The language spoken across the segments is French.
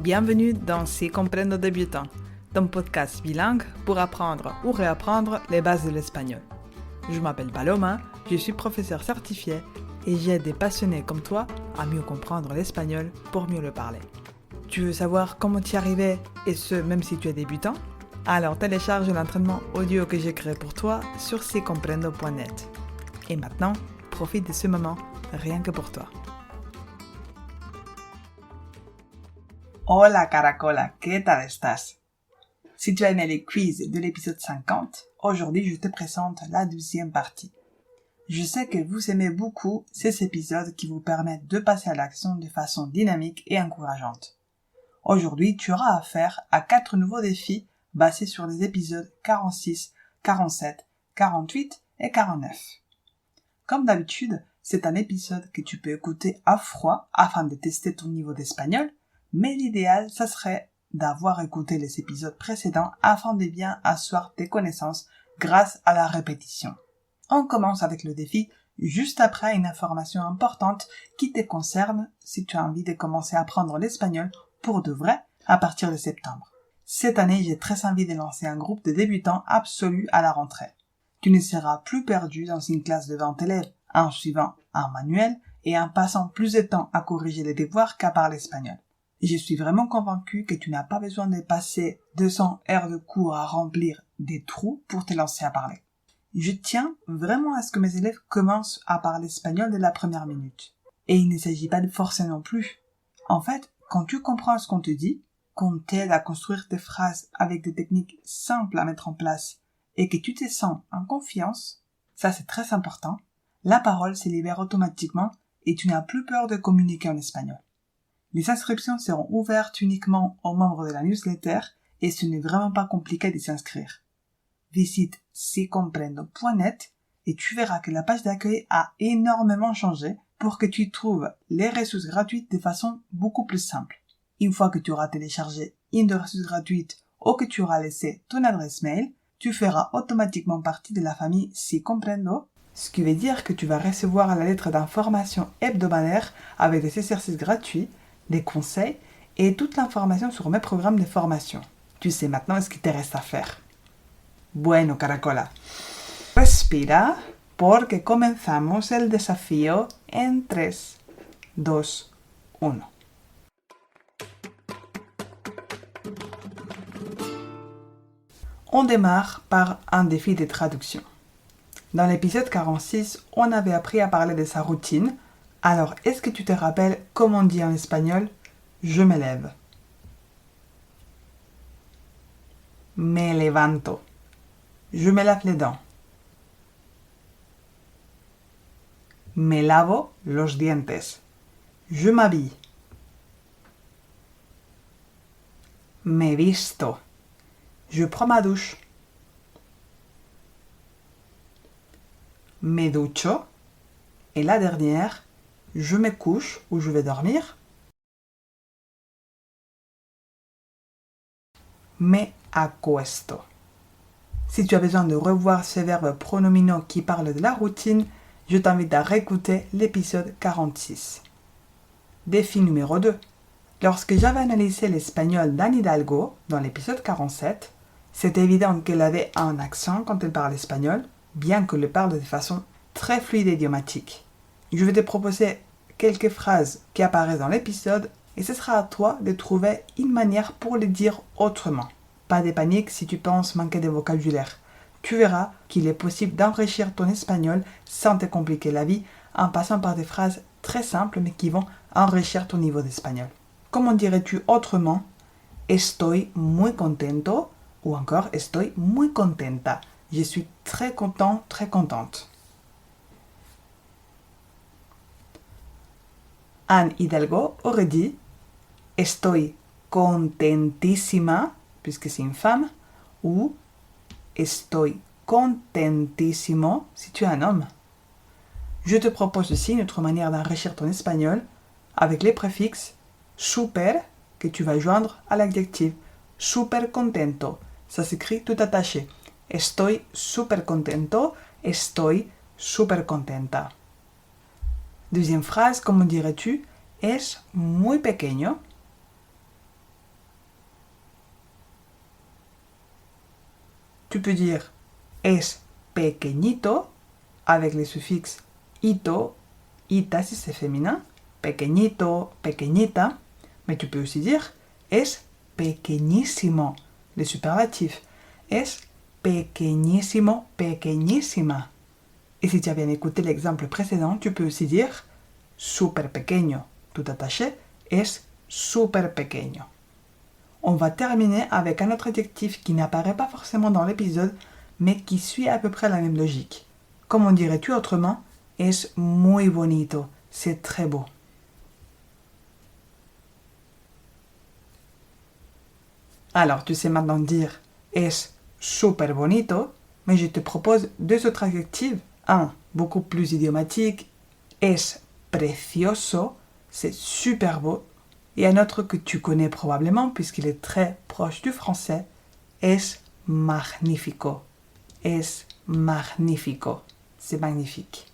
Bienvenue dans Si Comprendo Débutant, ton podcast bilingue pour apprendre ou réapprendre les bases de l'espagnol. Je m'appelle Paloma, je suis professeure certifiée et j'aide des passionnés comme toi à mieux comprendre l'espagnol pour mieux le parler. Tu veux savoir comment y arriver et ce même si tu es débutant? Alors télécharge l'entraînement audio que j'ai créé pour toi sur sicomprendo.net. Et maintenant, profite de ce moment rien que pour toi. Hola Caracola, ¿qué tal estás? Si tu as aimé les quiz de l'épisode 50, aujourd'hui je te présente la deuxième partie. Je sais que vous aimez beaucoup ces épisodes qui vous permettent de passer à l'action de façon dynamique et encourageante. Aujourd'hui, tu auras affaire à 4 nouveaux défis basés sur les épisodes 46, 47, 48 et 49. Comme d'habitude, c'est un épisode que tu peux écouter à froid afin de tester ton niveau d'espagnol, mais l'idéal, ça serait d'avoir écouté les épisodes précédents afin de bien asseoir tes connaissances grâce à la répétition. On commence avec le défi juste après une information importante qui te concerne si tu as envie de commencer à apprendre l'espagnol pour de vrai à partir de septembre. Cette année, j'ai très envie de lancer un groupe de débutants absolus à la rentrée. Tu ne seras plus perdu dans une classe de 20 élèves en suivant un manuel et en passant plus de temps à corriger les devoirs qu'à parler espagnol. Je suis vraiment convaincu que tu n'as pas besoin de passer 200 heures de cours à remplir des trous pour te lancer à parler. Je tiens vraiment à ce que mes élèves commencent à parler espagnol dès la première minute. Et il ne s'agit pas de forcer non plus. En fait, quand tu comprends ce qu'on te dit, qu'on t'aide à construire tes phrases avec des techniques simples à mettre en place et que tu te sens en confiance, ça c'est très important, la parole se libère automatiquement et tu n'as plus peur de communiquer en espagnol. Les inscriptions seront ouvertes uniquement aux membres de la newsletter et ce n'est vraiment pas compliqué de s'inscrire. Visite sicomprendo.net et tu verras que la page d'accueil a énormément changé pour que tu trouves les ressources gratuites de façon beaucoup plus simple. Une fois que tu auras téléchargé une des ressources gratuites ou que tu auras laissé ton adresse mail, tu feras automatiquement partie de la famille Sicomprendo, ce qui veut dire que tu vas recevoir la lettre d'information hebdomadaire avec des exercices gratuits, des conseils et toute l'information sur mes programmes de formation. Tu sais maintenant ce qu'il te reste à faire. Bueno, Caracola. Respira porque comenzamos el desafío en 3, 2, 1. On démarre par un défi de traduction. Dans l'épisode 46, on avait appris à parler de sa routine. Alors, est-ce que tu te rappelles comment on dit en espagnol « je me lève » ? Me levanto. Je me lave les dents. Me lavo los dientes. Je m'habille. Me visto. Je prends ma douche. Me ducho. Et la dernière, je me couche ou je vais dormir. Me acuesto. Si tu as besoin de revoir ces verbes pronominaux qui parlent de la routine, je t'invite à réécouter l'épisode 46. Défi numéro 2. Lorsque j'avais analysé l'espagnol d'Anne Hidalgo dans l'épisode 47, c'est évident qu'elle avait un accent quand elle parle espagnol, bien qu'elle le parle de façon très fluide et idiomatique. Je vais te proposer quelques phrases qui apparaissent dans l'épisode et ce sera à toi de trouver une manière pour les dire autrement. Pas de panique si tu penses manquer de vocabulaire. Tu verras qu'il est possible d'enrichir ton espagnol sans te compliquer la vie en passant par des phrases très simples mais qui vont enrichir ton niveau d'espagnol. Comment dirais-tu autrement estoy muy contento ou encore estoy muy contenta. Je suis très content, très contente. Anne Hidalgo aurait dit estoy contentísima, puisque c'est une femme, ou estoy contentísimo si tu es un homme. Je te propose aussi une autre manière d'enrichir ton espagnol avec les préfixes super que tu vas joindre à l'adjectif super contento. Ça s'écrit tout attaché. Estoy super contento, estoy super contenta. Deuxième phrase, comment dirais-tu? Es muy pequeño. tu peux dire es pequeñito avec les suffixes ito, ita si c'est féminin, pequeñito, pequeñita, mais tu peux aussi dire es pequeñísimo, les superlatifs, es pequeñísimo, pequeñísima. Et si tu as bien écouté l'exemple précédent, tu peux aussi dire super pequeño, tout attaché, es super pequeño. On va terminer avec un autre adjectif qui n'apparaît pas forcément dans l'épisode, mais qui suit à peu près la même logique. Comment dirais-tu autrement? Es muy bonito, c'est très beau. Alors, tu sais maintenant dire es super bonito, mais je te propose deux autres adjectifs. Un, beaucoup plus idiomatique, es precioso, c'est super beau. Et un autre que tu connais probablement, puisqu'il est très proche du français, es magnífico. Es magnífico. C'est magnifique.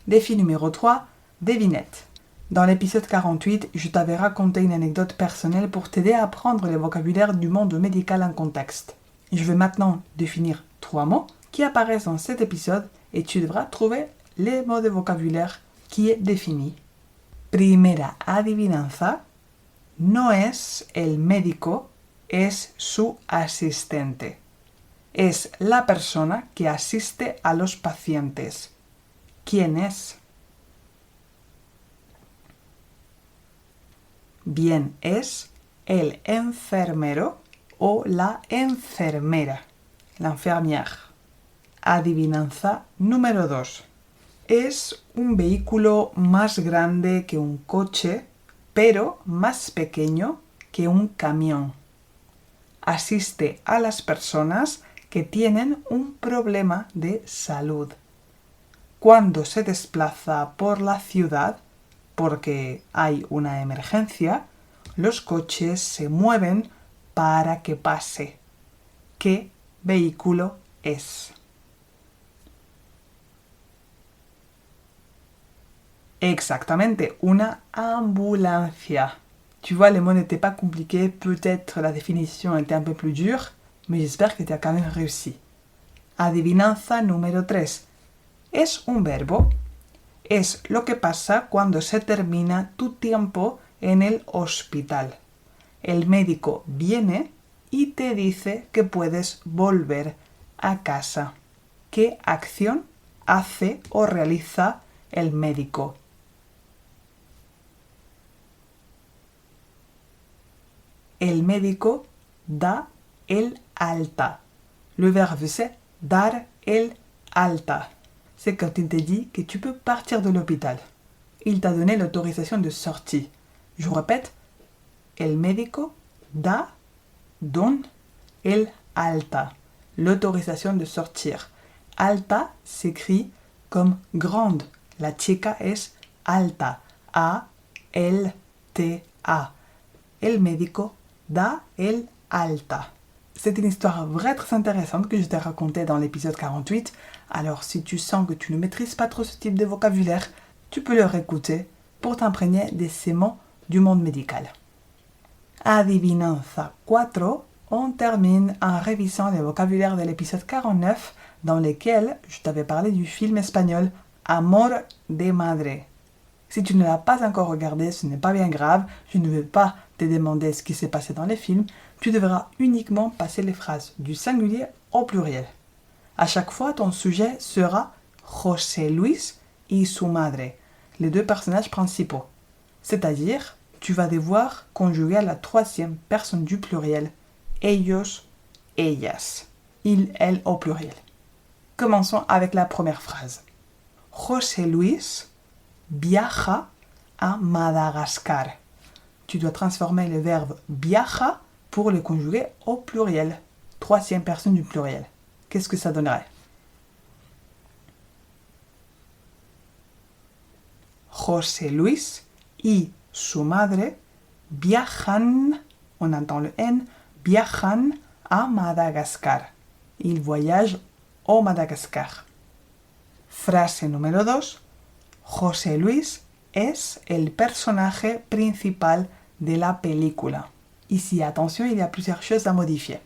Défi numéro 3, devinette. Dans l'épisode 48, je t'avais raconté une anecdote personnelle pour t'aider à apprendre le vocabulaire du monde médical en contexte. Je vais maintenant définir 3 mots qui apparaissent dans cet épisode et tu devras trouver les mots de vocabulaire qui est défini. Primera adivinanza, no es el médico, es su asistente. Es la persona que asiste a los pacientes. ¿Quién es? Bien, es el enfermero o la enfermera, la enfermière. Adivinanza número 2. Es un vehículo más grande que un coche, pero más pequeño que un camión. Asiste a las personas que tienen un problema de salud. Cuando se desplaza por la ciudad, porque hay una emergencia, los coches se mueven para que pase. ¿Qué vehículo es? Exactamente, una ambulancia. Tu vois, les mots n'étaient pas compliqués, peut-être la définition était un peu plus dure, mais j'espère que tu as quand même réussi. Adivinanza número 3. Es un verbo. Es lo que pasa cuando se termina tu tiempo en el hospital. El médico viene y te dice que puedes volver a casa. ¿Qué acción hace o realiza el médico? El médico da el alta. Le verbe c'est dar el alta. C'est quand il te dit que tu peux partir de l'hôpital. Il t'a donné l'autorisation de sortie. Je vous répète, el médico donne el alta, l'autorisation de sortir. Alta s'écrit comme grande. La chica es alta, A-L-T-A. El médico da el alta. C'est une histoire vraie très intéressante que je t'ai racontée dans l'épisode 48. Alors si tu sens que tu ne maîtrises pas trop ce type de vocabulaire, tu peux le réécouter pour t'imprégner de ces mots du monde médical. Adivinanza 4, on termine en révisant le vocabulaire de l'épisode 49 dans lequel je t'avais parlé du film espagnol Amor de Madre. Si tu ne l'as pas encore regardé, ce n'est pas bien grave, je ne vais pas te demander ce qui s'est passé dans les films, tu devras uniquement passer les phrases du singulier au pluriel. À chaque fois, ton sujet sera José Luis y su madre, les deux personnages principaux. C'est-à-dire, tu vas devoir conjuguer la troisième personne du pluriel, ellos, ellas, il, elle au pluriel. Commençons avec la première phrase. José Luis viaja a Madagascar. Tu dois transformer le verbe viaja pour le conjuguer au pluriel. Troisième personne du pluriel. Qu'est-ce que ça donnerait? José Luis y su madre viajan, on entend le N, viajan a Madagascar. Ils voyagent au Madagascar. Frase número 2. José Luis es el personaje principal de la película. Ici, attention, il y a plusieurs choses à modifier.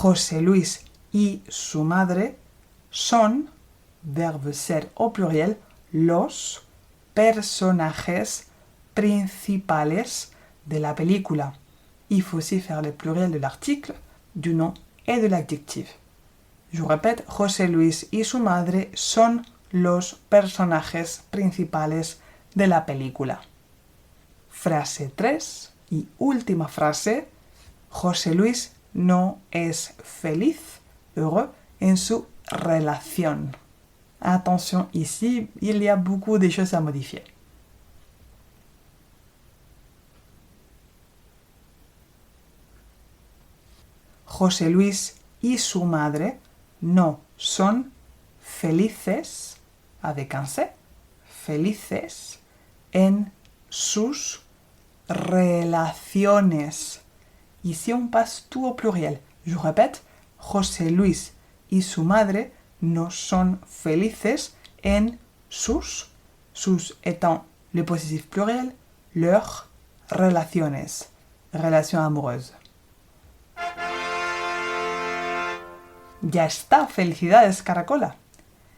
José Luis y su madre son, verbe ser au pluriel, los personajes principales de la película. Il faut aussi faire le pluriel de l'article, du nom et de l'adjectif. Je répète, José Luis y su madre son los personajes principales de la película. Frase 3 y última frase. José Luis no es feliz, heureux, en su relación. Attention, ici, il y a beaucoup de choses à modifier. José Luis y su madre no son felices, avec un C, felices en sus relaciones. Ici, on passe tout au pluriel. Je répète, José Luis y su madre no son felices en sus étant le possessif pluriel, leurs relaciones, relations amoureuses. Ya está, felicidades Caracola.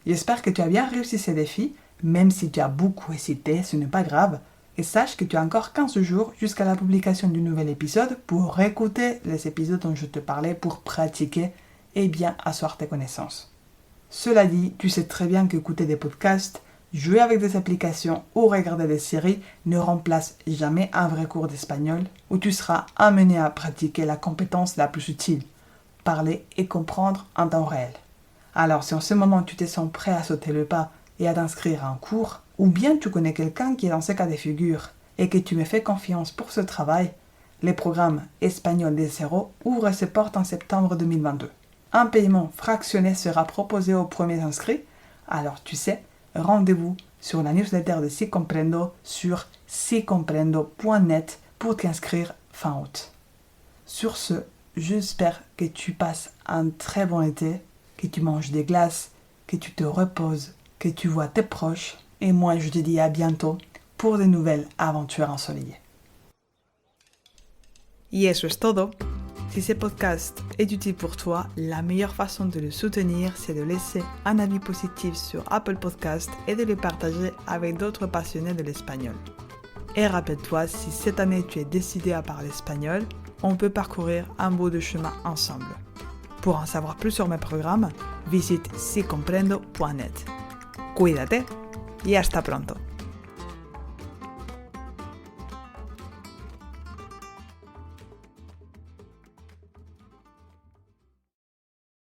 J'espère que tu as bien réussi ce défi, même si tu as beaucoup hésité, ce n'est pas grave. Et sache que tu as encore 15 jours jusqu'à la publication du nouvel épisode pour réécouter les épisodes dont je te parlais pour pratiquer et bien asseoir tes connaissances. Cela dit, tu sais très bien qu'écouter des podcasts, jouer avec des applications ou regarder des séries ne remplace jamais un vrai cours d'espagnol où tu seras amené à pratiquer la compétence la plus utile, parler et comprendre en temps réel. Alors si en ce moment tu te sens prêt à sauter le pas et à t'inscrire à un cours, ou bien tu connais quelqu'un qui est dans ce cas de figure et que tu me fais confiance pour ce travail, le programme Espagnol de Zéro ouvre ses portes en septembre 2022. Un paiement fractionné sera proposé aux premiers inscrits, alors tu sais, rendez-vous sur la newsletter de Si Comprendo sur sicomprendo.net pour t'inscrire fin août. Sur ce, j'espère que tu passes un très bon été, que tu manges des glaces, que tu te reposes, que tu vois tes proches. Et moi, je te dis à bientôt pour de nouvelles aventures ensoleillées. Y eso es todo. Si ce podcast est utile pour toi, la meilleure façon de le soutenir, c'est de laisser un avis positif sur Apple Podcast et de le partager avec d'autres passionnés de l'espagnol. Et rappelle-toi, si cette année tu es décidé à parler espagnol, on peut parcourir un bout de chemin ensemble. Pour en savoir plus sur mes programmes, visite sicomprendo.net. Cuídate y hasta pronto.